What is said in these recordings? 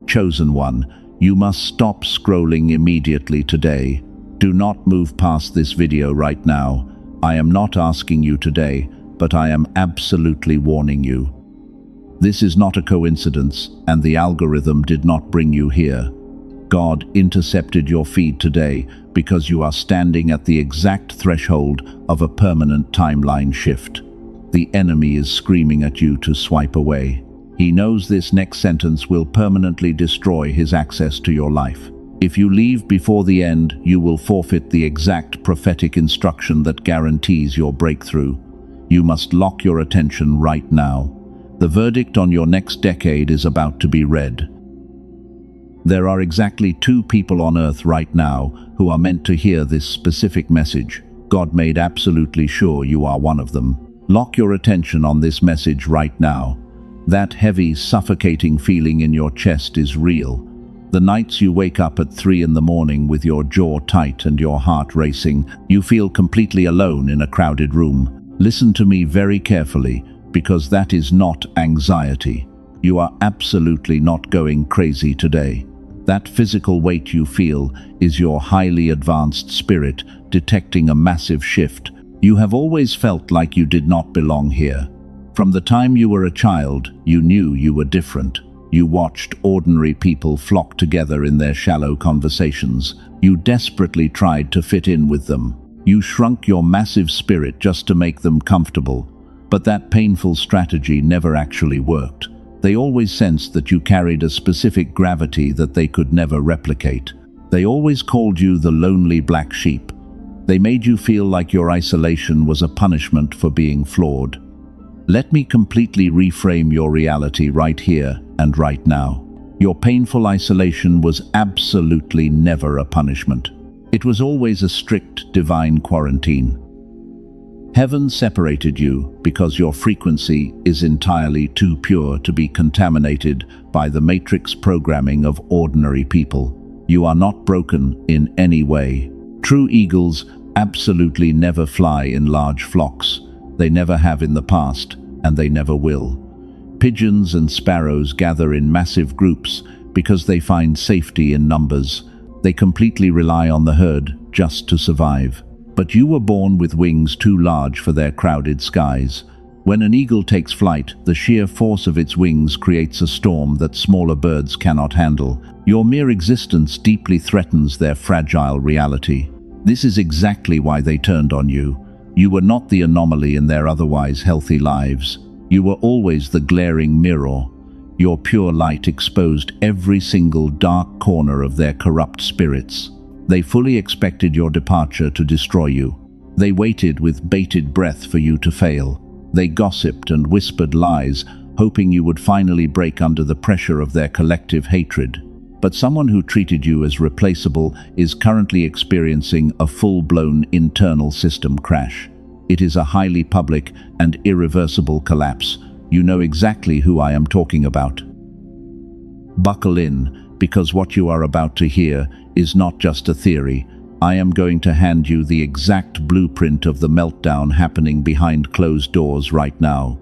Chosen one, you must stop scrolling immediately today. Do not move past this video right now. I am not asking you today, but I am absolutely warning you. This is not a coincidence, and the algorithm did not bring you here. God intercepted your feed today because you are standing at the exact threshold of a permanent timeline shift. The enemy is screaming at you to swipe away. He knows this next sentence will permanently destroy his access to your life. If you leave before the end, you will forfeit the exact prophetic instruction that guarantees your breakthrough. You must lock your attention right now. The verdict on your next decade is about to be read. There are exactly 2 people on earth right now who are meant to hear this specific message. God made absolutely sure you are one of them. Lock your attention on this message right now. That heavy, suffocating feeling in your chest is real. The nights you wake up at 3 in the morning with your jaw tight and your heart racing, you feel completely alone in a crowded room. Listen to me very carefully, because that is not anxiety. You are absolutely not going crazy today. That physical weight you feel is your highly advanced spirit detecting a massive shift. You have always felt like you did not belong here. From the time you were a child, you knew you were different. You watched ordinary people flock together in their shallow conversations. You desperately tried to fit in with them. You shrunk your massive spirit just to make them comfortable. But that painful strategy never actually worked. They always sensed that you carried a specific gravity that they could never replicate. They always called you the lonely black sheep. They made you feel like your isolation was a punishment for being flawed. Let me completely reframe your reality right here and right now. Your painful isolation was absolutely never a punishment. It was always a strict divine quarantine. Heaven separated you because your frequency is entirely too pure to be contaminated by the matrix programming of ordinary people. You are not broken in any way. True eagles absolutely never fly in large flocks. They never have in the past, and they never will. Pigeons and sparrows gather in massive groups because they find safety in numbers. They completely rely on the herd just to survive. But you were born with wings too large for their crowded skies. When an eagle takes flight, the sheer force of its wings creates a storm that smaller birds cannot handle. Your mere existence deeply threatens their fragile reality. This is exactly why they turned on you. You were not the anomaly in their otherwise healthy lives. You were always the glaring mirror. Your pure light exposed every single dark corner of their corrupt spirits. They fully expected your departure to destroy you. They waited with bated breath for you to fail. They gossiped and whispered lies, hoping you would finally break under the pressure of their collective hatred. But someone who treated you as replaceable is currently experiencing a full-blown internal system crash. It is a highly public and irreversible collapse. You know exactly who I am talking about. Buckle in, because what you are about to hear is not just a theory. I am going to hand you the exact blueprint of the meltdown happening behind closed doors right now.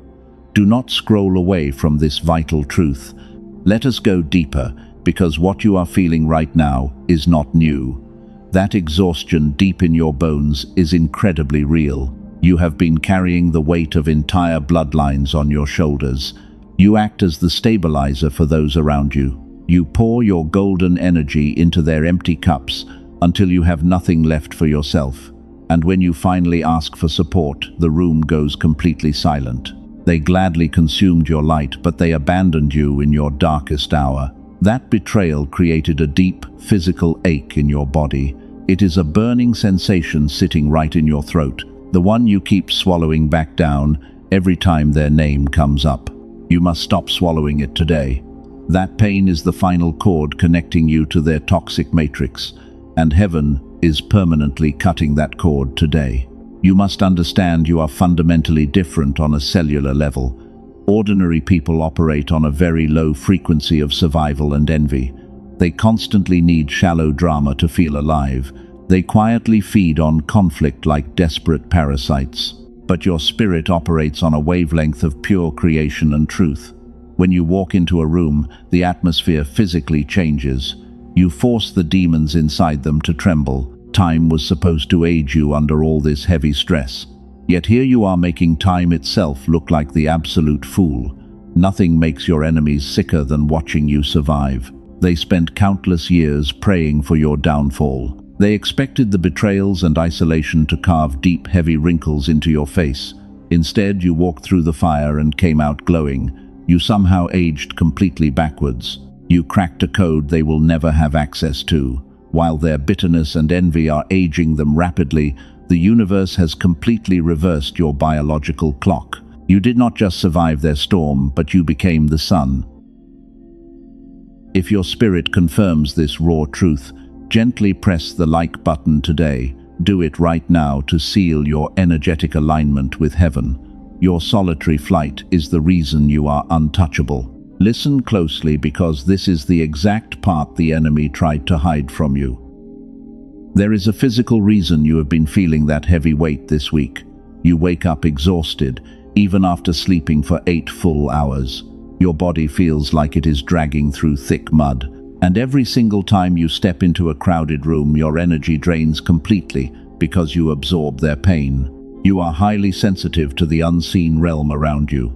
Do not scroll away from this vital truth. Let us go deeper, because what you are feeling right now is not new. That exhaustion deep in your bones is incredibly real. You have been carrying the weight of entire bloodlines on your shoulders. You act as the stabilizer for those around you. You pour your golden energy into their empty cups until you have nothing left for yourself. And when you finally ask for support, the room goes completely silent. They gladly consumed your light, but they abandoned you in your darkest hour. That betrayal created a deep, physical ache in your body. It is a burning sensation sitting right in your throat, the one you keep swallowing back down every time their name comes up. You must stop swallowing it today. That pain is the final cord connecting you to their toxic matrix, and heaven is permanently cutting that cord today. You must understand you are fundamentally different on a cellular level. Ordinary people operate on a very low frequency of survival and envy. They constantly need shallow drama to feel alive. They quietly feed on conflict like desperate parasites. But your spirit operates on a wavelength of pure creation and truth. When you walk into a room, the atmosphere physically changes. You force the demons inside them to tremble. Time was supposed to aid you under all this heavy stress. Yet here you are making time itself look like the absolute fool. Nothing makes your enemies sicker than watching you survive. They spent countless years praying for your downfall. They expected the betrayals and isolation to carve deep, heavy wrinkles into your face. Instead, you walked through the fire and came out glowing. You somehow aged completely backwards. You cracked a code they will never have access to. While their bitterness and envy are aging them rapidly, the universe has completely reversed your biological clock. You did not just survive their storm, but you became the sun. If your spirit confirms this raw truth, gently press the like button today. Do it right now to seal your energetic alignment with heaven. Your solitary flight is the reason you are untouchable. Listen closely, because this is the exact part the enemy tried to hide from you. There is a physical reason you have been feeling that heavy weight this week. You wake up exhausted, even after sleeping for 8 full hours. Your body feels like it is dragging through thick mud. And every single time you step into a crowded room, your energy drains completely because you absorb their pain. You are highly sensitive to the unseen realm around you.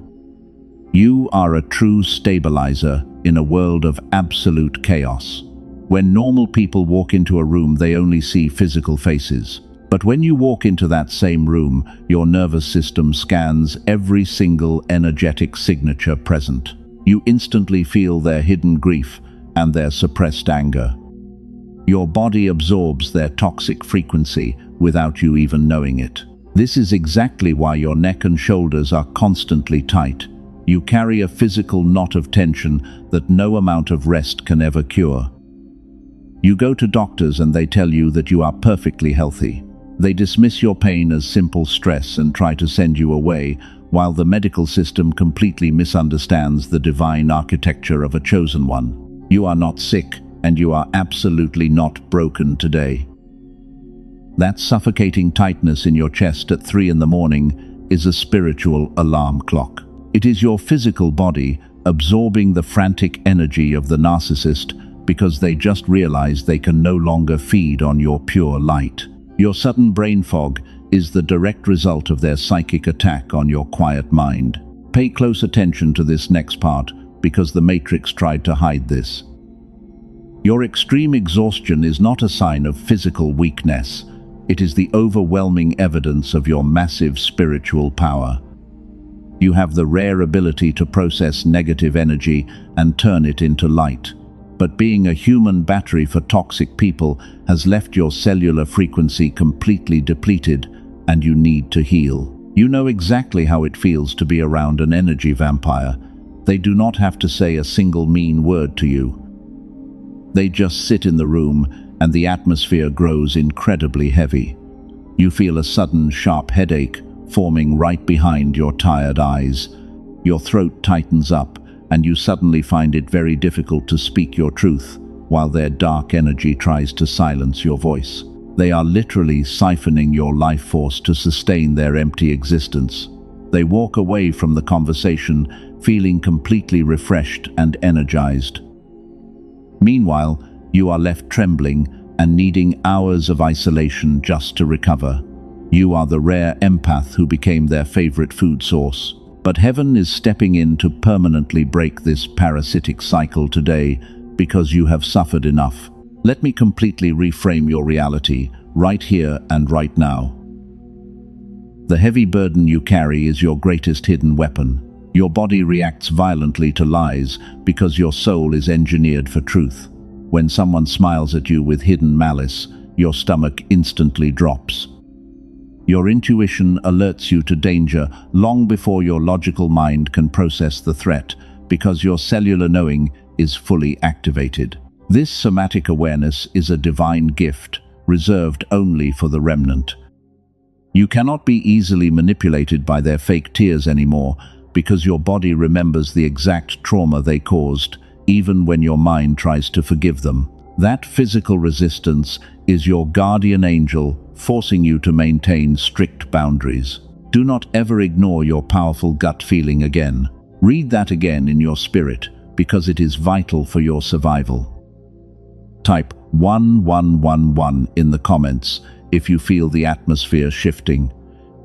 You are a true stabilizer in a world of absolute chaos. When normal people walk into a room, they only see physical faces. But when you walk into that same room, your nervous system scans every single energetic signature present. You instantly feel their hidden grief and their suppressed anger. Your body absorbs their toxic frequency without you even knowing it. This is exactly why your neck and shoulders are constantly tight. You carry a physical knot of tension that no amount of rest can ever cure. You go to doctors and they tell you that you are perfectly healthy. They dismiss your pain as simple stress and try to send you away, while the medical system completely misunderstands the divine architecture of a chosen one. You are not sick, and you are absolutely not broken today. That suffocating tightness in your chest at 3 in the morning is a spiritual alarm clock. It is your physical body absorbing the frantic energy of the narcissist because they just realized they can no longer feed on your pure light. Your sudden brain fog is the direct result of their psychic attack on your quiet mind. Pay close attention to this next part, because the Matrix tried to hide this. Your extreme exhaustion is not a sign of physical weakness. It is the overwhelming evidence of your massive spiritual power. You have the rare ability to process negative energy and turn it into light. But being a human battery for toxic people has left your cellular frequency completely depleted, and you need to heal. You know exactly how it feels to be around an energy vampire. They do not have to say a single mean word to you. They just sit in the room, and the atmosphere grows incredibly heavy. You feel a sudden sharp headache forming right behind your tired eyes. Your throat tightens up, and you suddenly find it very difficult to speak your truth, while their dark energy tries to silence your voice. They are literally siphoning your life force to sustain their empty existence. They walk away from the conversation feeling completely refreshed and energized. Meanwhile, you are left trembling and needing hours of isolation just to recover. You are the rare empath who became their favorite food source. But heaven is stepping in to permanently break this parasitic cycle today, because you have suffered enough. Let me completely reframe your reality, right here and right now. The heavy burden you carry is your greatest hidden weapon. Your body reacts violently to lies because your soul is engineered for truth. When someone smiles at you with hidden malice, your stomach instantly drops. Your intuition alerts you to danger long before your logical mind can process the threat, because your cellular knowing is fully activated. This somatic awareness is a divine gift, reserved only for the remnant. You cannot be easily manipulated by their fake tears anymore, because your body remembers the exact trauma they caused, even when your mind tries to forgive them. That physical resistance is your guardian angel, forcing you to maintain strict boundaries. Do not ever ignore your powerful gut feeling again. Read that again in your spirit, because it is vital for your survival. Type 1111 in the comments if you feel the atmosphere shifting.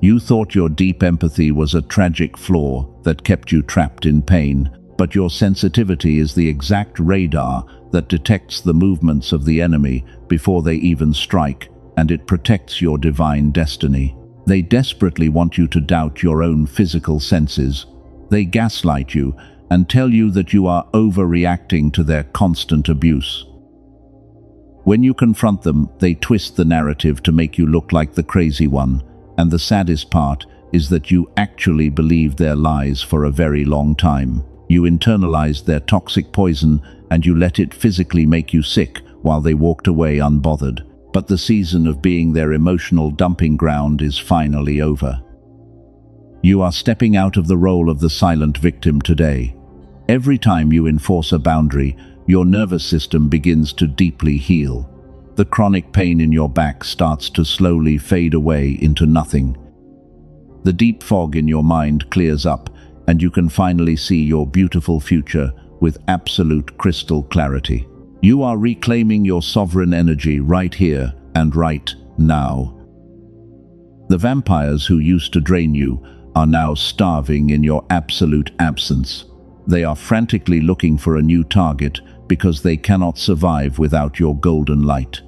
You thought your deep empathy was a tragic flaw that kept you trapped in pain, but your sensitivity is the exact radar that detects the movements of the enemy before they even strike, and it protects your divine destiny. They desperately want you to doubt your own physical senses. They gaslight you and tell you that you are overreacting to their constant abuse. When you confront them, they twist the narrative to make you look like the crazy one, and the saddest part is that you actually believed their lies for a very long time. You internalized their toxic poison and you let it physically make you sick while they walked away unbothered. But the season of being their emotional dumping ground is finally over. You are stepping out of the role of the silent victim today. Every time you enforce a boundary, your nervous system begins to deeply heal. The chronic pain in your back starts to slowly fade away into nothing. The deep fog in your mind clears up, and you can finally see your beautiful future with absolute crystal clarity. You are reclaiming your sovereign energy right here and right now. The vampires who used to drain you are now starving in your absolute absence. They are frantically looking for a new target because they cannot survive without your golden light.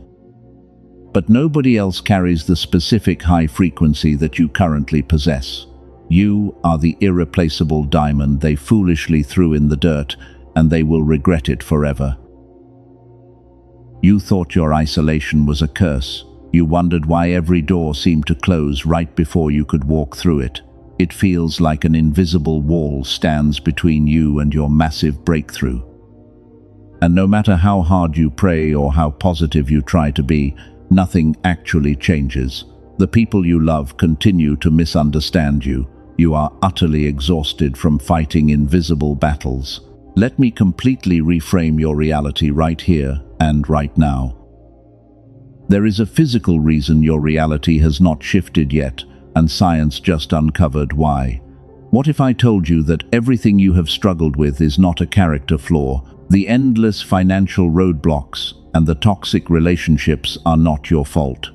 But nobody else carries the specific high frequency that you currently possess. You are the irreplaceable diamond they foolishly threw in the dirt, and they will regret it forever. You thought your isolation was a curse. You wondered why every door seemed to close right before you could walk through it. It feels like an invisible wall stands between you and your massive breakthrough. And no matter how hard you pray or how positive you try to be, nothing actually changes. The people you love continue to misunderstand you. You are utterly exhausted from fighting invisible battles. Let me completely reframe your reality right here and right now. There is a physical reason your reality has not shifted yet, and science just uncovered why. What if I told you that everything you have struggled with is not a character flaw? The endless financial roadblocks and the toxic relationships are not your fault.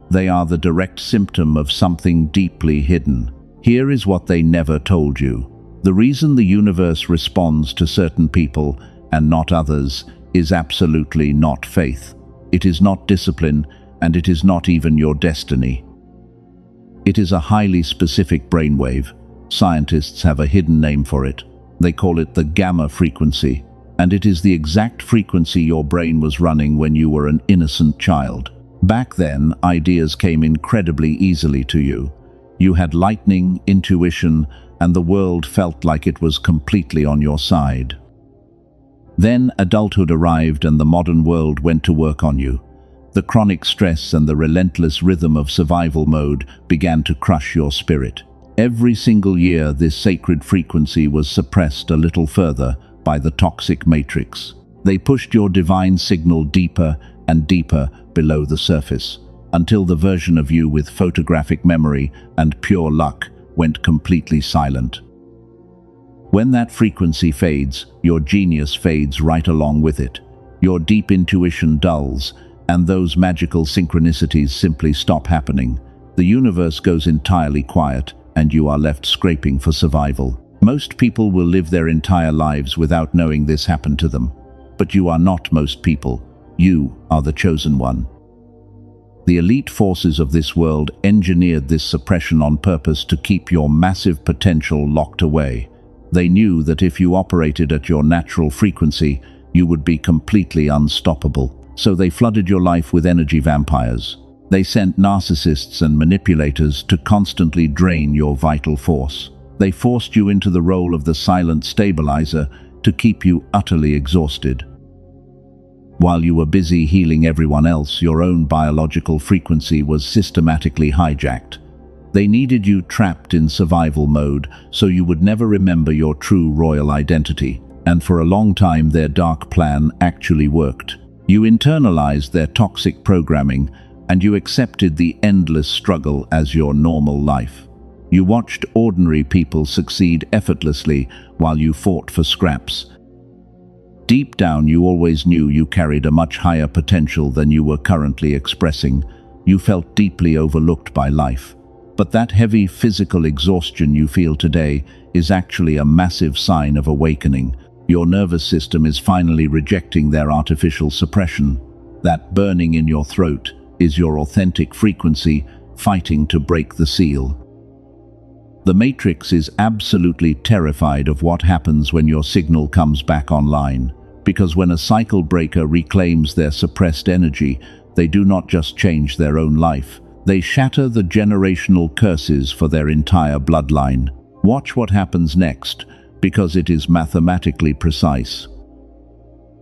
They are the direct symptom of something deeply hidden. Here is what they never told you. The reason the universe responds to certain people and not others is absolutely not faith. It is not discipline, and it is not even your destiny. It is a highly specific brainwave. Scientists have a hidden name for it. They call it the gamma frequency, and it is the exact frequency your brain was running when you were an innocent child. Back then, ideas came incredibly easily to you. You had lightning, intuition, and the world felt like it was completely on your side. Then adulthood arrived and the modern world went to work on you. The chronic stress and the relentless rhythm of survival mode began to crush your spirit. Every single year, this sacred frequency was suppressed a little further by the toxic matrix. They pushed your divine signal deeper and deeper below the surface, until the version of you with photographic memory and pure luck went completely silent. When that frequency fades, your genius fades right along with it. Your deep intuition dulls, and those magical synchronicities simply stop happening. The universe goes entirely quiet, and you are left scraping for survival. Most people will live their entire lives without knowing this happened to them. But you are not most people. You are the chosen one. The elite forces of this world engineered this suppression on purpose to keep your massive potential locked away. They knew that if you operated at your natural frequency, you would be completely unstoppable. So they flooded your life with energy vampires. They sent narcissists and manipulators to constantly drain your vital force. They forced you into the role of the silent stabilizer to keep you utterly exhausted. While you were busy healing everyone else, your own biological frequency was systematically hijacked. They needed you trapped in survival mode so you would never remember your true royal identity. And for a long time, their dark plan actually worked. You internalized their toxic programming, and you accepted the endless struggle as your normal life. You watched ordinary people succeed effortlessly while you fought for scraps. Deep down, you always knew you carried a much higher potential than you were currently expressing. You felt deeply overlooked by life. But that heavy physical exhaustion you feel today is actually a massive sign of awakening. Your nervous system is finally rejecting their artificial suppression. That burning in your throat is your authentic frequency fighting to break the seal. The Matrix is absolutely terrified of what happens when your signal comes back online, because when a cycle breaker reclaims their suppressed energy, they do not just change their own life, they shatter the generational curses for their entire bloodline. Watch what happens next, because it is mathematically precise.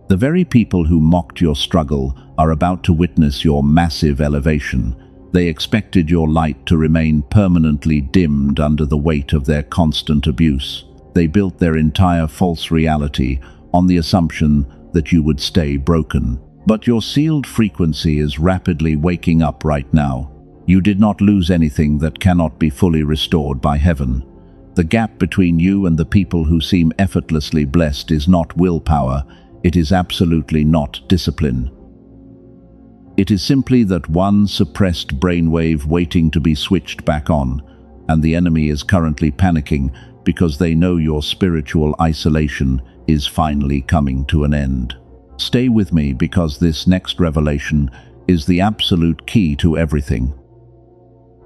The very people who mocked your struggle are about to witness your massive elevation. They expected your light to remain permanently dimmed under the weight of their constant abuse. They built their entire false reality on the assumption that you would stay broken. But your sealed frequency is rapidly waking up right now. You did not lose anything that cannot be fully restored by heaven. The gap between you and the people who seem effortlessly blessed is not willpower, it is absolutely not discipline. It is simply that one suppressed brainwave waiting to be switched back on, and the enemy is currently panicking because they know your spiritual isolation is finally coming to an end. Stay with me, because this next revelation is the absolute key to everything.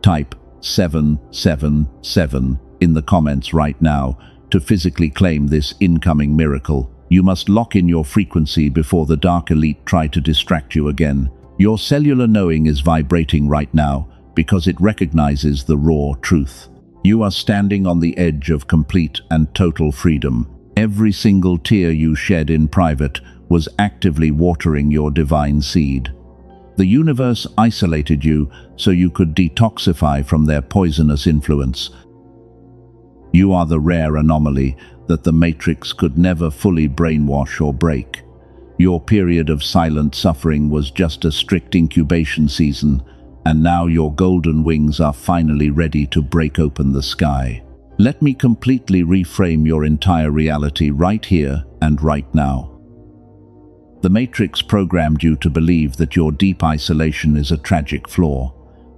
Type 777 in the comments right now to physically claim this incoming miracle. You must lock in your frequency before the dark elite try to distract you again. Your cellular knowing is vibrating right now because it recognizes the raw truth. You are standing on the edge of complete and total freedom. Every single tear you shed in private was actively watering your divine seed. The universe isolated you so you could detoxify from their poisonous influence. You are the rare anomaly that the Matrix could never fully brainwash or break. Your period of silent suffering was just a strict incubation season, and now your golden wings are finally ready to break open the sky. Let me completely reframe your entire reality right here and right now. The Matrix programmed you to believe that your deep isolation is a tragic flaw.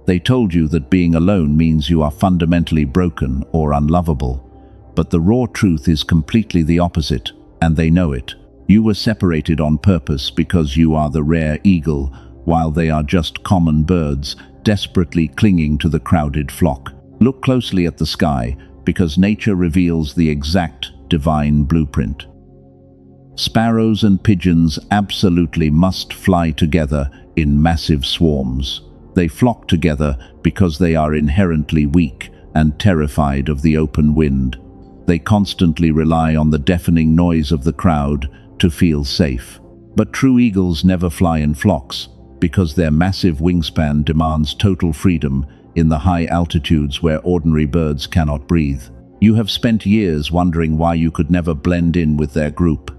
They told you that being alone means you are fundamentally broken or unlovable. But the raw truth is completely the opposite, and they know it. You were separated on purpose because you are the rare eagle, while they are just common birds, desperately clinging to the crowded flock. Look closely at the sky, because nature reveals the exact divine blueprint. Sparrows and pigeons absolutely must fly together in massive swarms. They flock together because they are inherently weak and terrified of the open wind. They constantly rely on the deafening noise of the crowd to feel safe. But true eagles never fly in flocks because their massive wingspan demands total freedom in the high altitudes where ordinary birds cannot breathe. You have spent years wondering why you could never blend in with their group.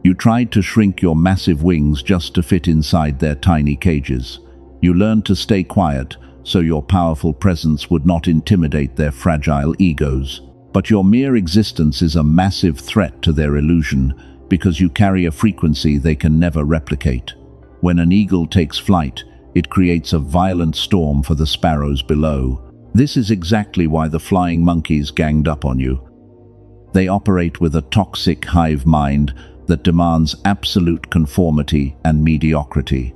You tried to shrink your massive wings just to fit inside their tiny cages. You learned to stay quiet so your powerful presence would not intimidate their fragile egos. But your mere existence is a massive threat to their illusion because you carry a frequency they can never replicate. When an eagle takes flight, it creates a violent storm for the sparrows below. This is exactly why the flying monkeys ganged up on you. They operate with a toxic hive mind that demands absolute conformity and mediocrity.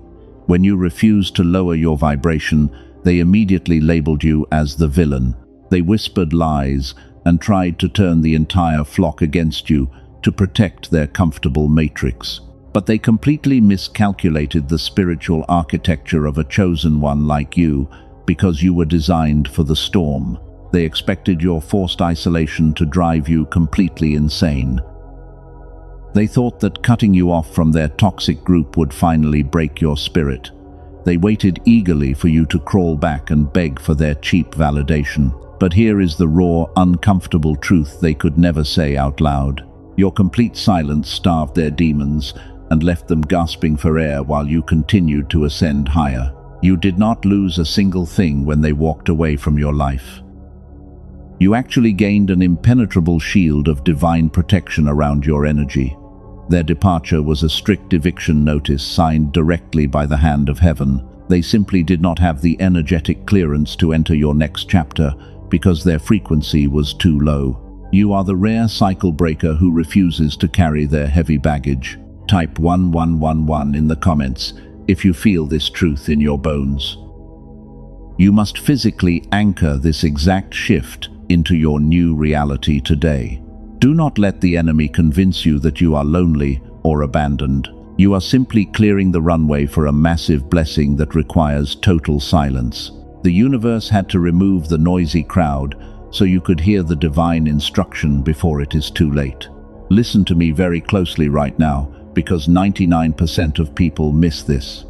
When you refused to lower your vibration, they immediately labeled you as the villain. They whispered lies and tried to turn the entire flock against you to protect their comfortable matrix. But they completely miscalculated the spiritual architecture of a chosen one like you because you were designed for the storm. They expected your forced isolation to drive you completely insane. They thought that cutting you off from their toxic group would finally break your spirit. They waited eagerly for you to crawl back and beg for their cheap validation. But here is the raw, uncomfortable truth they could never say out loud. Your complete silence starved their demons and left them gasping for air while you continued to ascend higher. You did not lose a single thing when they walked away from your life. You actually gained an impenetrable shield of divine protection around your energy. Their departure was a strict eviction notice signed directly by the hand of heaven. They simply did not have the energetic clearance to enter your next chapter because their frequency was too low. You are the rare cycle breaker who refuses to carry their heavy baggage. Type 1111 in the comments if you feel this truth in your bones. You must physically anchor this exact shift into your new reality today. Do not let the enemy convince you that you are lonely or abandoned. You are simply clearing the runway for a massive blessing that requires total silence. The universe had to remove the noisy crowd so you could hear the divine instruction before it is too late. Listen to me very closely right now, because 99% of people miss this.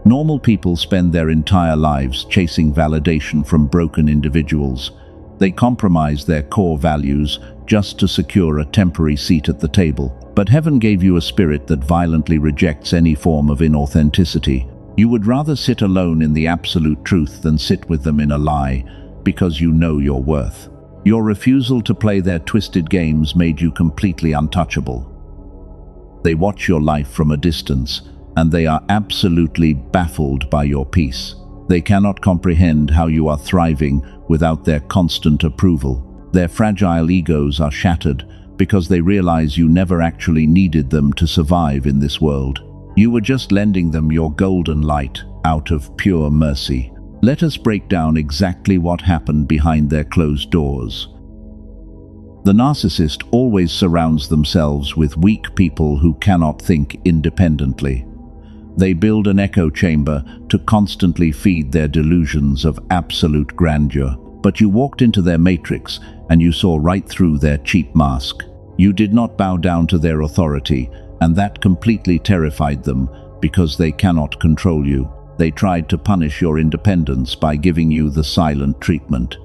Normal people spend their entire lives chasing validation from broken individuals. They compromise their core values just to secure a temporary seat at the table. But heaven gave you a spirit that violently rejects any form of inauthenticity. You would rather sit alone in the absolute truth than sit with them in a lie, because you know your worth. Your refusal to play their twisted games made you completely untouchable. They watch your life from a distance, and they are absolutely baffled by your peace. They cannot comprehend how you are thriving without their constant approval. Their fragile egos are shattered because they realize you never actually needed them to survive in this world. You were just lending them your golden light out of pure mercy. Let us break down exactly what happened behind their closed doors. The narcissist always surrounds themselves with weak people who cannot think independently. They build an echo chamber to constantly feed their delusions of absolute grandeur. But you walked into their matrix and you saw right through their cheap mask. You did not bow down to their authority, and that completely terrified them because they cannot control you. They tried to punish your independence by giving you the silent treatment.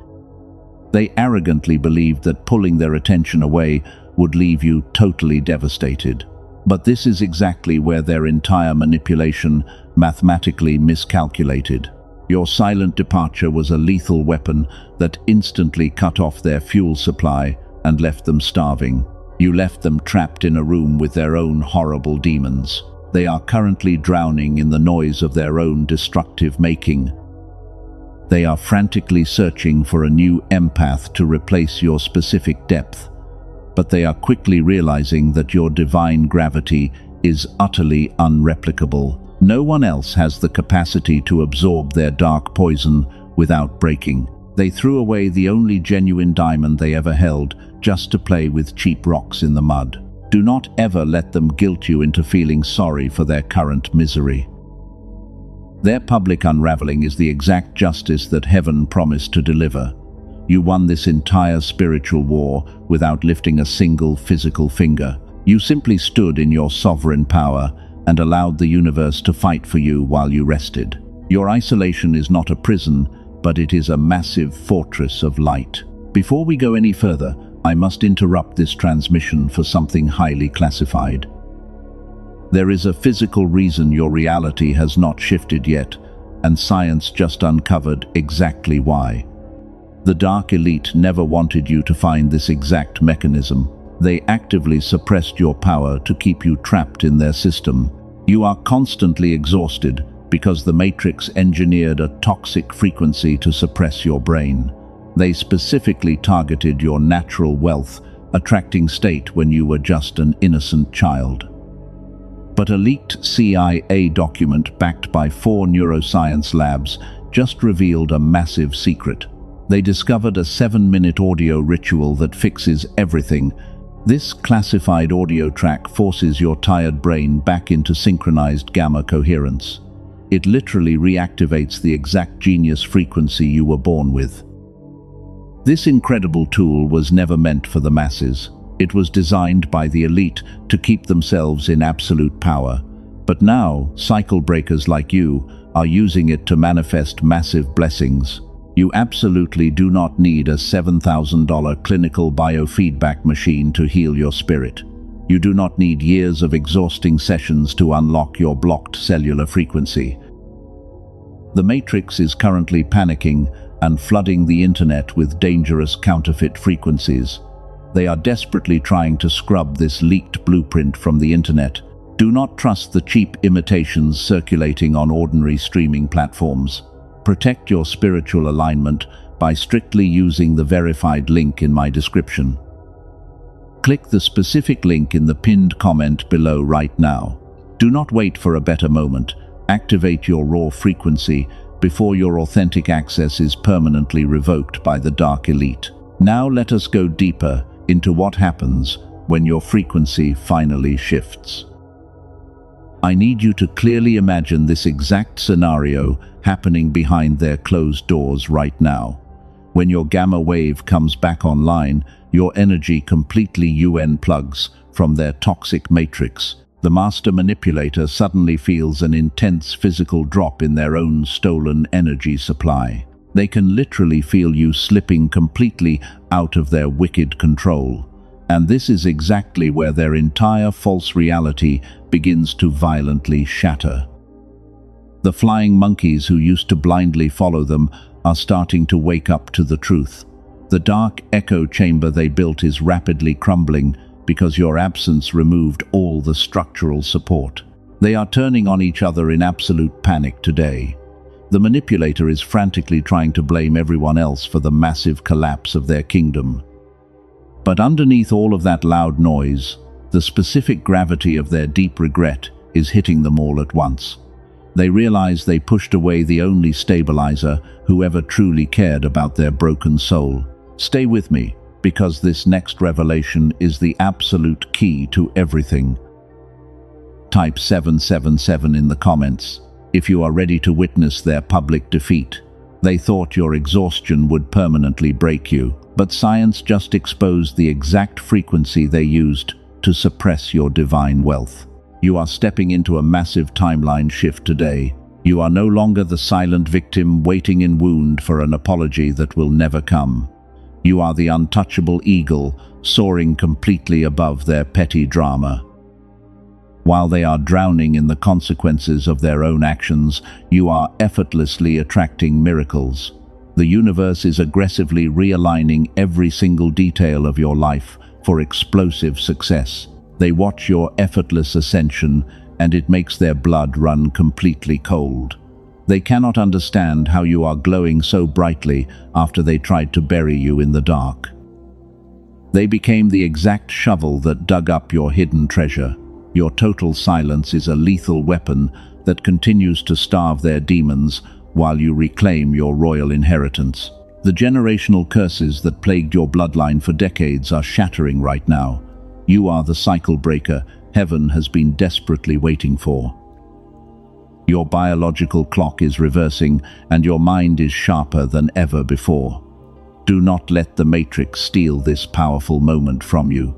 They arrogantly believed that pulling their attention away would leave you totally devastated. But this is exactly where their entire manipulation mathematically miscalculated. Your silent departure was a lethal weapon that instantly cut off their fuel supply and left them starving. You left them trapped in a room with their own horrible demons. They are currently drowning in the noise of their own destructive making. They are frantically searching for a new empath to replace your specific depth. But they are quickly realizing that your divine gravity is utterly unreplicable. No one else has the capacity to absorb their dark poison without breaking. They threw away the only genuine diamond they ever held just to play with cheap rocks in the mud. Do not ever let them guilt you into feeling sorry for their current misery. Their public unraveling is the exact justice that heaven promised to deliver. You won this entire spiritual war without lifting a single physical finger. You simply stood in your sovereign power and allowed the universe to fight for you while you rested. Your isolation is not a prison, but it is a massive fortress of light. Before we go any further, I must interrupt this transmission for something highly classified. There is a physical reason your reality has not shifted yet, and science just uncovered exactly why. The dark elite never wanted you to find this exact mechanism. They actively suppressed your power to keep you trapped in their system. You are constantly exhausted because the Matrix engineered a toxic frequency to suppress your brain. They specifically targeted your natural wealth, attracting state when you were just an innocent child. But a leaked CIA document backed by 4 neuroscience labs just revealed a massive secret. They discovered a 7-minute audio ritual that fixes everything. This classified audio track forces your tired brain back into synchronized gamma coherence. It literally reactivates the exact genius frequency you were born with. This incredible tool was never meant for the masses. It was designed by the elite to keep themselves in absolute power. But now, cycle breakers like you are using it to manifest massive blessings. You absolutely do not need a $7,000 clinical biofeedback machine to heal your spirit. You do not need years of exhausting sessions to unlock your blocked cellular frequency. The Matrix is currently panicking and flooding the internet with dangerous counterfeit frequencies. They are desperately trying to scrub this leaked blueprint from the internet. Do not trust the cheap imitations circulating on ordinary streaming platforms. Protect your spiritual alignment by strictly using the verified link in my description. Click the specific link in the pinned comment below right now. Do not wait for a better moment. Activate your raw frequency before your authentic access is permanently revoked by the dark elite. Now let us go deeper into what happens when your frequency finally shifts. I need you to clearly imagine this exact scenario happening behind their closed doors right now. When your gamma wave comes back online, your energy completely unplugs from their toxic matrix. The master manipulator suddenly feels an intense physical drop in their own stolen energy supply. They can literally feel you slipping completely out of their wicked control. And this is exactly where their entire false reality begins to violently shatter. The flying monkeys who used to blindly follow them are starting to wake up to the truth. The dark echo chamber they built is rapidly crumbling because your absence removed all the structural support. They are turning on each other in absolute panic today. The manipulator is frantically trying to blame everyone else for the massive collapse of their kingdom. But underneath all of that loud noise, the specific gravity of their deep regret is hitting them all at once. They realize they pushed away the only stabilizer who ever truly cared about their broken soul. Stay with me, because this next revelation is the absolute key to everything. Type 777 in the comments if you are ready to witness their public defeat. They thought your exhaustion would permanently break you, but science just exposed the exact frequency they used to suppress your divine wealth. You are stepping into a massive timeline shift today. You are no longer the silent victim waiting in wound for an apology that will never come. You are the untouchable eagle, soaring completely above their petty drama. While they are drowning in the consequences of their own actions, you are effortlessly attracting miracles. The universe is aggressively realigning every single detail of your life for explosive success. They watch your effortless ascension, and it makes their blood run completely cold. They cannot understand how you are glowing so brightly after they tried to bury you in the dark. They became the exact shovel that dug up your hidden treasure. Your total silence is a lethal weapon that continues to starve their demons while you reclaim your royal inheritance. The generational curses that plagued your bloodline for decades are shattering right now. You are the cycle breaker heaven has been desperately waiting for. Your biological clock is reversing, and your mind is sharper than ever before. Do not let the Matrix steal this powerful moment from you.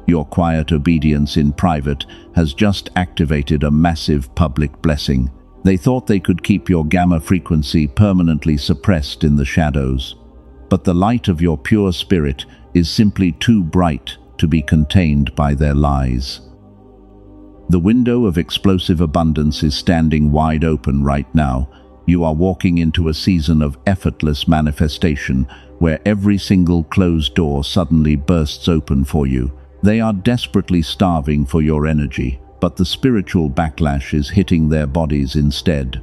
Your quiet obedience in private has just activated a massive public blessing. They thought they could keep your gamma frequency permanently suppressed in the shadows. But the light of your pure spirit is simply too bright to be contained by their lies. The window of explosive abundance is standing wide open right now. You are walking into a season of effortless manifestation where every single closed door suddenly bursts open for you. They are desperately starving for your energy, but the spiritual backlash is hitting their bodies instead.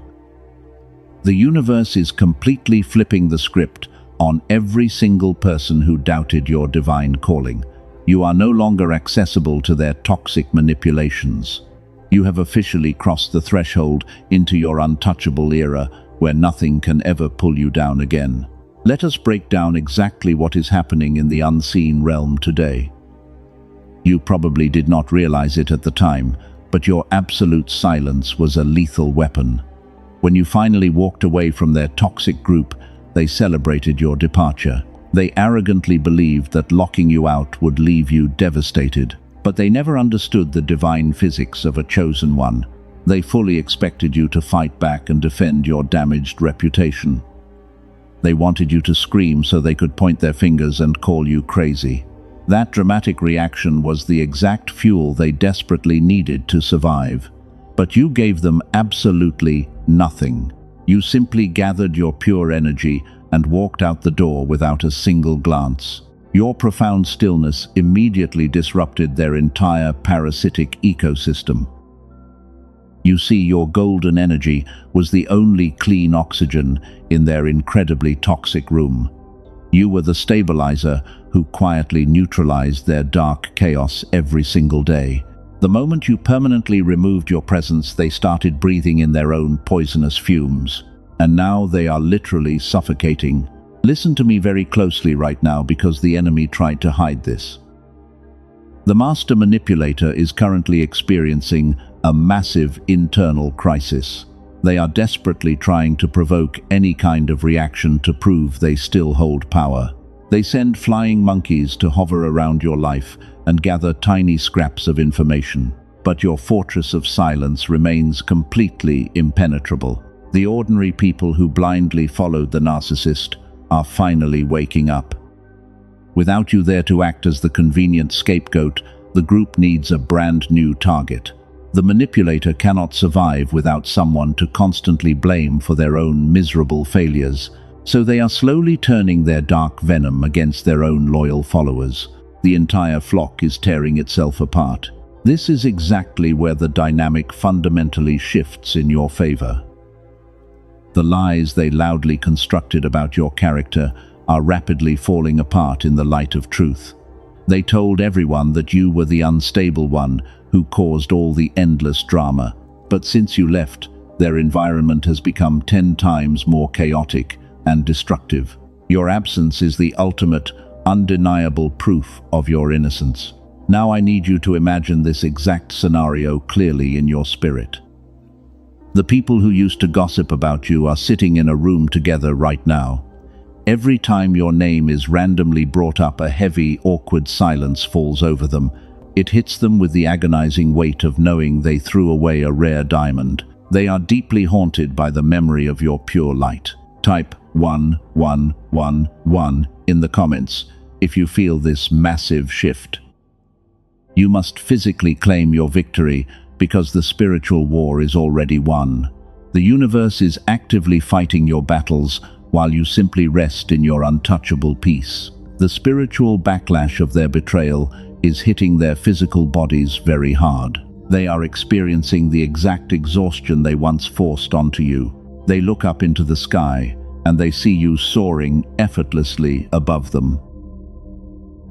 The universe is completely flipping the script on every single person who doubted your divine calling. You are no longer accessible to their toxic manipulations. You have officially crossed the threshold into your untouchable era where nothing can ever pull you down again. Let us break down exactly what is happening in the unseen realm today. You probably did not realize it at the time, but your absolute silence was a lethal weapon. When you finally walked away from their toxic group, they celebrated your departure. They arrogantly believed that locking you out would leave you devastated. But they never understood the divine physics of a chosen one. They fully expected you to fight back and defend your damaged reputation. They wanted you to scream so they could point their fingers and call you crazy. That dramatic reaction was the exact fuel they desperately needed to survive. But you gave them absolutely nothing. You simply gathered your pure energy and walked out the door without a single glance. Your profound stillness immediately disrupted their entire parasitic ecosystem. You see, your golden energy was the only clean oxygen in their incredibly toxic room. You were the stabilizer who quietly neutralized their dark chaos every single day. The moment you permanently removed your presence, they started breathing in their own poisonous fumes. And now they are literally suffocating. Listen to me very closely right now, because the enemy tried to hide this. The master manipulator is currently experiencing a massive internal crisis. They are desperately trying to provoke any kind of reaction to prove they still hold power. They send flying monkeys to hover around your life and gather tiny scraps of information. But your fortress of silence remains completely impenetrable. The ordinary people who blindly followed the narcissist are finally waking up. Without you there to act as the convenient scapegoat, the group needs a brand new target. The manipulator cannot survive without someone to constantly blame for their own miserable failures, so they are slowly turning their dark venom against their own loyal followers. The entire flock is tearing itself apart. This is exactly where the dynamic fundamentally shifts in your favor. The lies they loudly constructed about your character are rapidly falling apart in the light of truth. They told everyone that you were the unstable one who caused all the endless drama. But since you left, their environment has become 10 times more chaotic and destructive. Your absence is the ultimate, undeniable proof of your innocence. Now I need you to imagine this exact scenario clearly in your spirit. The people who used to gossip about you are sitting in a room together right now. Every time your name is randomly brought up, a heavy, awkward silence falls over them. It hits them with the agonizing weight of knowing they threw away a rare diamond. They are deeply haunted by the memory of your pure light. Type 1111 in the comments if you feel this massive shift. You must physically claim your victory, because the spiritual war is already won. The universe is actively fighting your battles while you simply rest in your untouchable peace. The spiritual backlash of their betrayal is hitting their physical bodies very hard. They are experiencing the exact exhaustion they once forced onto you. They look up into the sky and they see you soaring effortlessly above them.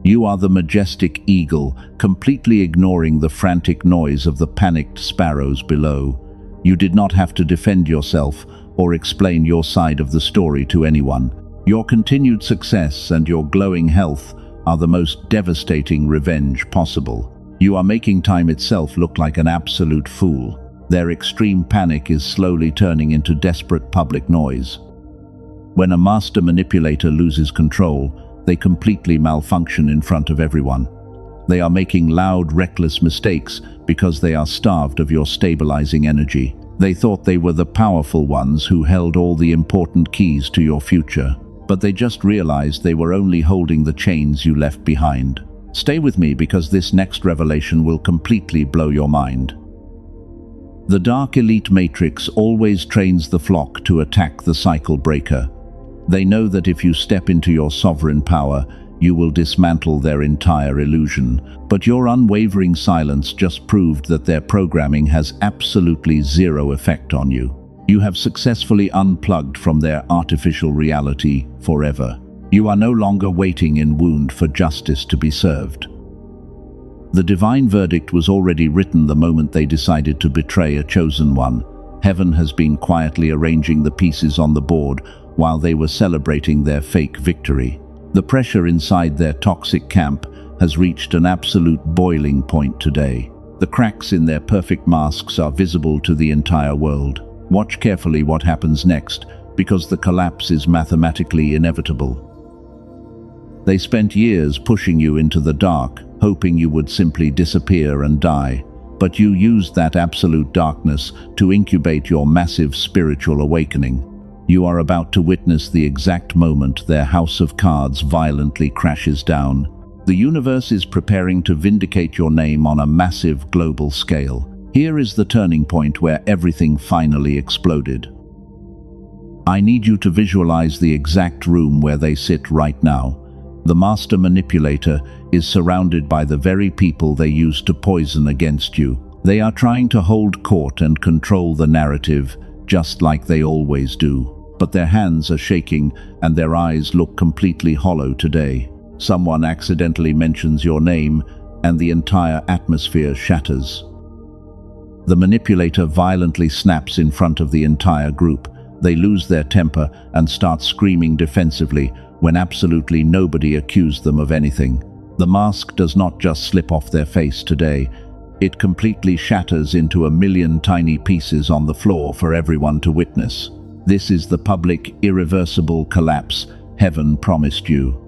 You are the majestic eagle, completely ignoring the frantic noise of the panicked sparrows below. You did not have to defend yourself or explain your side of the story to anyone. Your continued success and your glowing health are the most devastating revenge possible. You are making time itself look like an absolute fool. Their extreme panic is slowly turning into desperate public noise. When a master manipulator loses control, they completely malfunction in front of everyone. They are making loud, reckless mistakes because they are starved of your stabilizing energy. They thought they were the powerful ones who held all the important keys to your future, but they just realized they were only holding the chains you left behind. Stay with me, because this next revelation will completely blow your mind. The Dark Elite Matrix always trains the flock to attack the cycle breaker. They know that if you step into your sovereign power, you will dismantle their entire illusion. But your unwavering silence just proved that their programming has absolutely zero effect on you. You have successfully unplugged from their artificial reality forever. You are no longer waiting in wound for justice to be served. The divine verdict was already written the moment they decided to betray a chosen one. Heaven has been quietly arranging the pieces on the board while they were celebrating their fake victory. The pressure inside their toxic camp has reached an absolute boiling point today. The cracks in their perfect masks are visible to the entire world. Watch carefully what happens next, because the collapse is mathematically inevitable. They spent years pushing you into the dark, hoping you would simply disappear and die. But you used that absolute darkness to incubate your massive spiritual awakening. You are about to witness the exact moment their house of cards violently crashes down. The universe is preparing to vindicate your name on a massive global scale. Here is the turning point where everything finally exploded. I need you to visualize the exact room where they sit right now. The master manipulator is surrounded by the very people they used to poison against you. They are trying to hold court and control the narrative, just like they always do. But their hands are shaking and their eyes look completely hollow today. Someone accidentally mentions your name and the entire atmosphere shatters. The manipulator violently snaps in front of the entire group. They lose their temper and start screaming defensively when absolutely nobody accused them of anything. The mask does not just slip off their face today. It completely shatters into a million tiny pieces on the floor for everyone to witness. This is the public, irreversible collapse heaven promised you.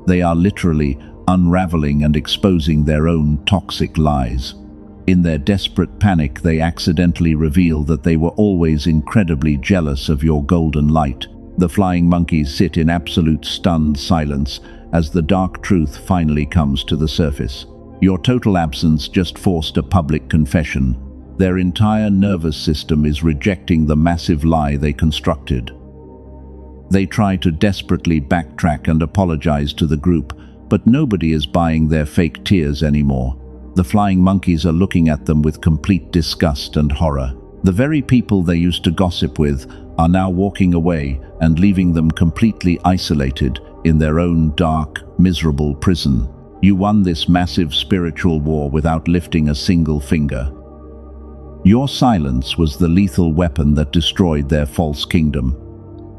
They are literally unraveling and exposing their own toxic lies. In their desperate panic, they accidentally reveal that they were always incredibly jealous of your golden light. The flying monkeys sit in absolute stunned silence as the dark truth finally comes to the surface. Your total absence just forced a public confession. Their entire nervous system is rejecting the massive lie they constructed. They try to desperately backtrack and apologize to the group, but nobody is buying their fake tears anymore. The flying monkeys are looking at them with complete disgust and horror. The very people they used to gossip with are now walking away and leaving them completely isolated in their own dark, miserable prison. You won this massive spiritual war without lifting a single finger. Your silence was the lethal weapon that destroyed their false kingdom.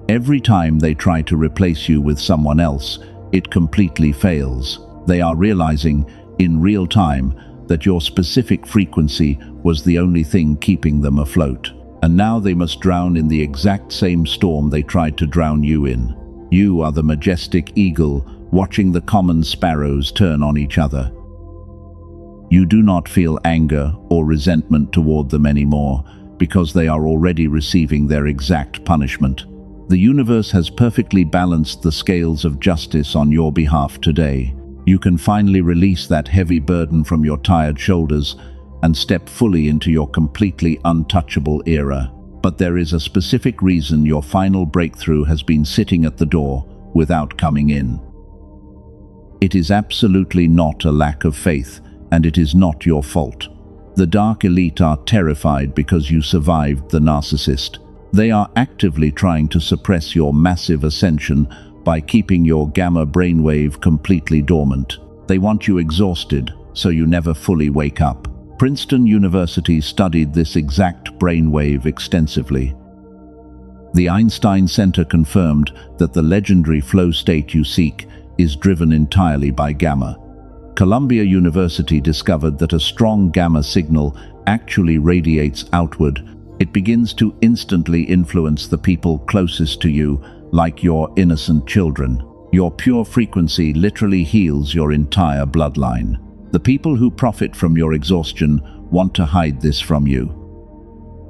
Every time they try to replace you with someone else, it completely fails. They are realizing in real time that your specific frequency was the only thing keeping them afloat. And now they must drown in the exact same storm they tried to drown you in. You are the majestic eagle watching the common sparrows turn on each other. You do not feel anger or resentment toward them anymore because they are already receiving their exact punishment. The universe has perfectly balanced the scales of justice on your behalf today. You can finally release that heavy burden from your tired shoulders and step fully into your completely untouchable era. But there is a specific reason your final breakthrough has been sitting at the door without coming in. It is absolutely not a lack of faith, and it is not your fault. The dark elite are terrified because you survived the narcissist. They are actively trying to suppress your massive ascension by keeping your gamma brainwave completely dormant. They want you exhausted, so you never fully wake up. Princeton University studied this exact brainwave extensively. The Einstein Center confirmed that the legendary flow state you seek is driven entirely by gamma. Columbia University discovered that a strong gamma signal actually radiates outward. It begins to instantly influence the people closest to you, like your innocent children. Your pure frequency literally heals your entire bloodline. The people who profit from your exhaustion want to hide this from you.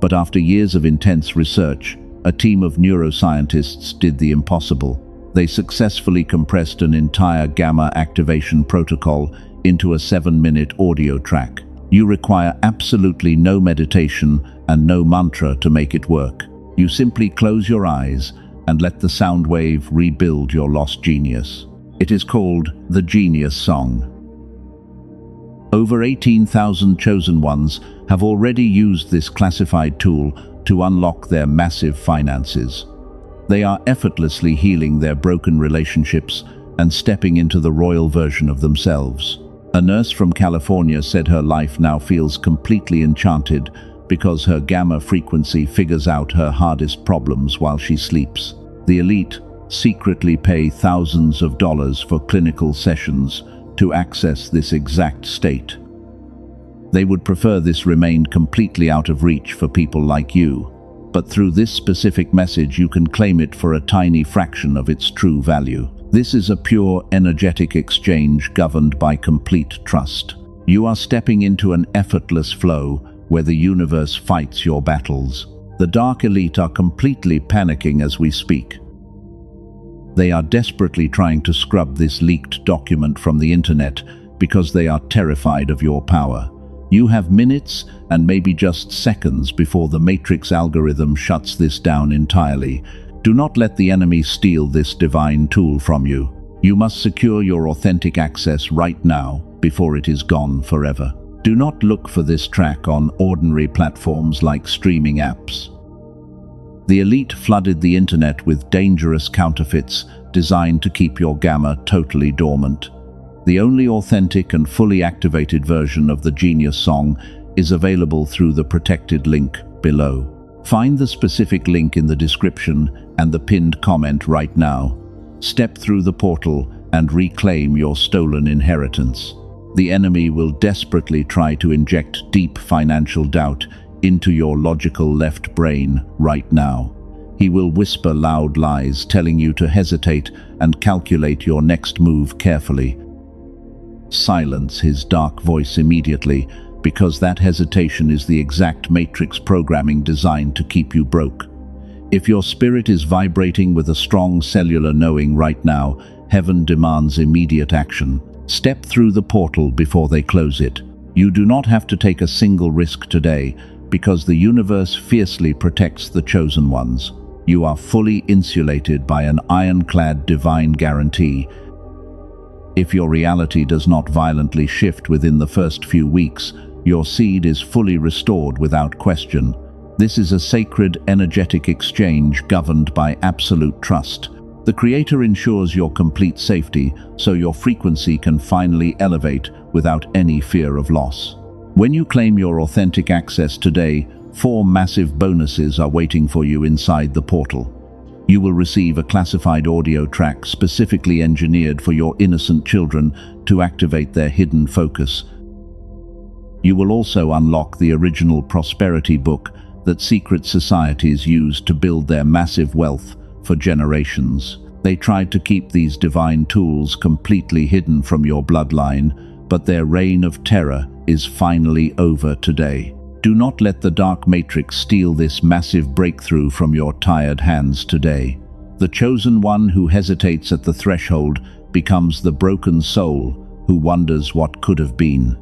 But after years of intense research, a team of neuroscientists did the impossible. They successfully compressed an entire gamma activation protocol into a 7-minute audio track. You require absolutely no meditation and no mantra to make it work. You simply close your eyes and let the sound wave rebuild your lost genius. It is called the Genius Song. Over 18,000 chosen ones have already used this classified tool to unlock their massive finances. They are effortlessly healing their broken relationships and stepping into the royal version of themselves. A nurse from California said her life now feels completely enchanted because her gamma frequency figures out her hardest problems while she sleeps. The elite secretly pay thousands of dollars for clinical sessions to access this exact state. They would prefer this remained completely out of reach for people like you, but through this specific message you can claim it for a tiny fraction of its true value. This is a pure energetic exchange governed by complete trust. You are stepping into an effortless flow where the universe fights your battles. The dark elite are completely panicking as we speak. They are desperately trying to scrub this leaked document from the internet because they are terrified of your power. You have minutes and maybe just seconds before the Matrix algorithm shuts this down entirely. Do not let the enemy steal this divine tool from you. You must secure your authentic access right now before it is gone forever. Do not look for this track on ordinary platforms like streaming apps. The elite flooded the internet with dangerous counterfeits designed to keep your gamma totally dormant. The only authentic and fully activated version of the Genius song is available through the protected link below. Find the specific link in the description and the pinned comment right now. Step through the portal and reclaim your stolen inheritance. The enemy will desperately try to inject deep financial doubt into your logical left brain right now. He will whisper loud lies telling you to hesitate and calculate your next move carefully. Silence his dark voice immediately, because that hesitation is the exact Matrix programming designed to keep you broke. If your spirit is vibrating with a strong cellular knowing right now, heaven demands immediate action. Step through the portal before they close it. You do not have to take a single risk today, because the universe fiercely protects the chosen ones. You are fully insulated by an ironclad divine guarantee. If your reality does not violently shift within the first few weeks, your seed is fully restored without question. This is a sacred, energetic exchange governed by absolute trust. The Creator ensures your complete safety, so your frequency can finally elevate without any fear of loss. When you claim your authentic access today, 4 massive bonuses are waiting for you inside the portal. You will receive a classified audio track specifically engineered for your innocent children to activate their hidden focus. You will also unlock the original prosperity book that secret societies used to build their massive wealth for generations. They tried to keep these divine tools completely hidden from your bloodline, but their reign of terror is finally over today. Do not let the dark matrix steal this massive breakthrough from your tired hands today. The chosen one who hesitates at the threshold becomes the broken soul who wonders what could have been.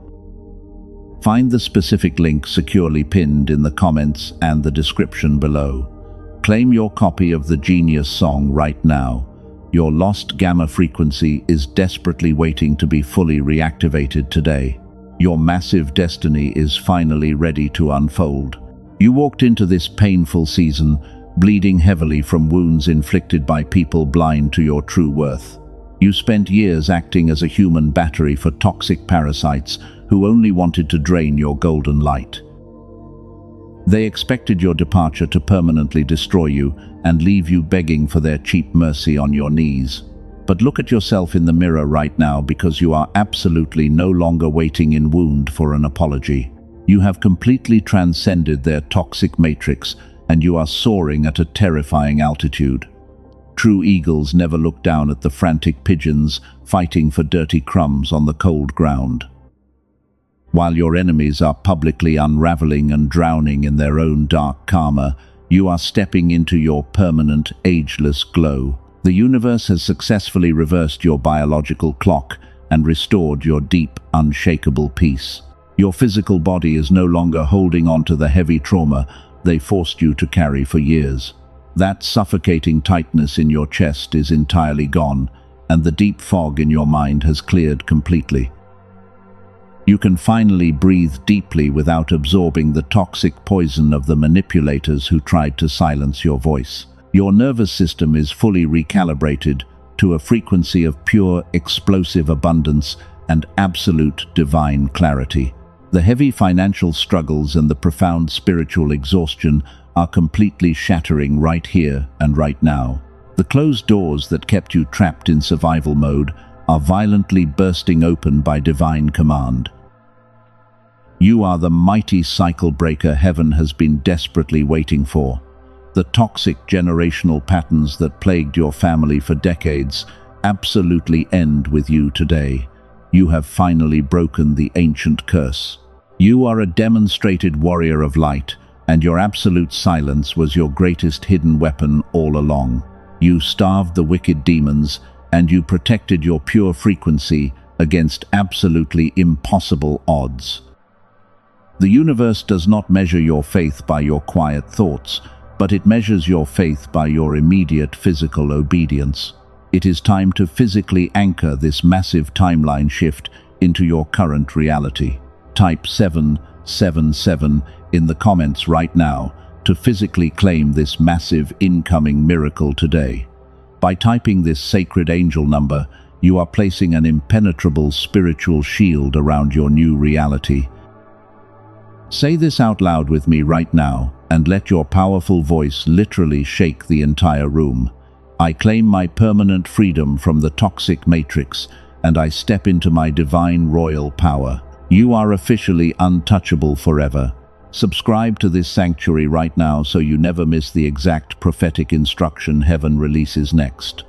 Find the specific link securely pinned in the comments and the description below. Claim your copy of the Genius song right now. Your lost gamma frequency is desperately waiting to be fully reactivated today. Your massive destiny is finally ready to unfold. You walked into this painful season, bleeding heavily from wounds inflicted by people blind to your true worth. You spent years acting as a human battery for toxic parasites who only wanted to drain your golden light. They expected your departure to permanently destroy you and leave you begging for their cheap mercy on your knees. But look at yourself in the mirror right now, because you are absolutely no longer waiting in wound for an apology. You have completely transcended their toxic matrix, and you are soaring at a terrifying altitude. True eagles never look down at the frantic pigeons fighting for dirty crumbs on the cold ground. While your enemies are publicly unraveling and drowning in their own dark karma, you are stepping into your permanent, ageless glow. The universe has successfully reversed your biological clock and restored your deep, unshakable peace. Your physical body is no longer holding on to the heavy trauma they forced you to carry for years. That suffocating tightness in your chest is entirely gone, and the deep fog in your mind has cleared completely. You can finally breathe deeply without absorbing the toxic poison of the manipulators who tried to silence your voice. Your nervous system is fully recalibrated to a frequency of pure, explosive abundance and absolute divine clarity. The heavy financial struggles and the profound spiritual exhaustion are completely shattering right here and right now. The closed doors that kept you trapped in survival mode are violently bursting open by divine command. You are the mighty cycle breaker heaven has been desperately waiting for. The toxic generational patterns that plagued your family for decades absolutely end with you today. You have finally broken the ancient curse. You are a demonstrated warrior of light, and your absolute silence was your greatest hidden weapon all along. You starved the wicked demons, and you protected your pure frequency against absolutely impossible odds. The universe does not measure your faith by your quiet thoughts, but it measures your faith by your immediate physical obedience. It is time to physically anchor this massive timeline shift into your current reality. Type 777 in the comments right now to physically claim this massive incoming miracle today. By typing this sacred angel number, you are placing an impenetrable spiritual shield around your new reality. Say this out loud with me right now, and let your powerful voice literally shake the entire room. I claim my permanent freedom from the toxic matrix, and I step into my divine royal power. You are officially untouchable forever. Subscribe to this sanctuary right now so you never miss the exact prophetic instruction heaven releases next.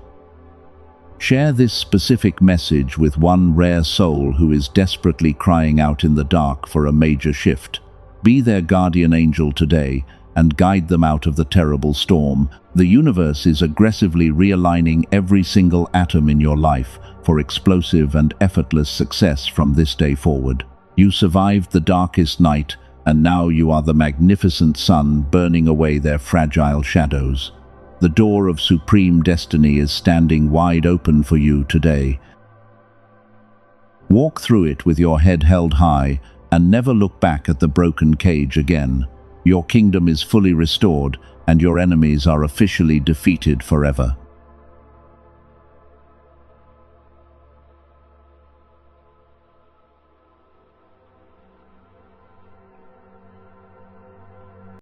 Share this specific message with one rare soul who is desperately crying out in the dark for a major shift. Be their guardian angel today and guide them out of the terrible storm. The universe is aggressively realigning every single atom in your life for explosive and effortless success from this day forward. You survived the darkest night, and now you are the magnificent sun burning away their fragile shadows. The door of supreme destiny is standing wide open for you today. Walk through it with your head held high and never look back at the broken cage again. Your kingdom is fully restored, and your enemies are officially defeated forever.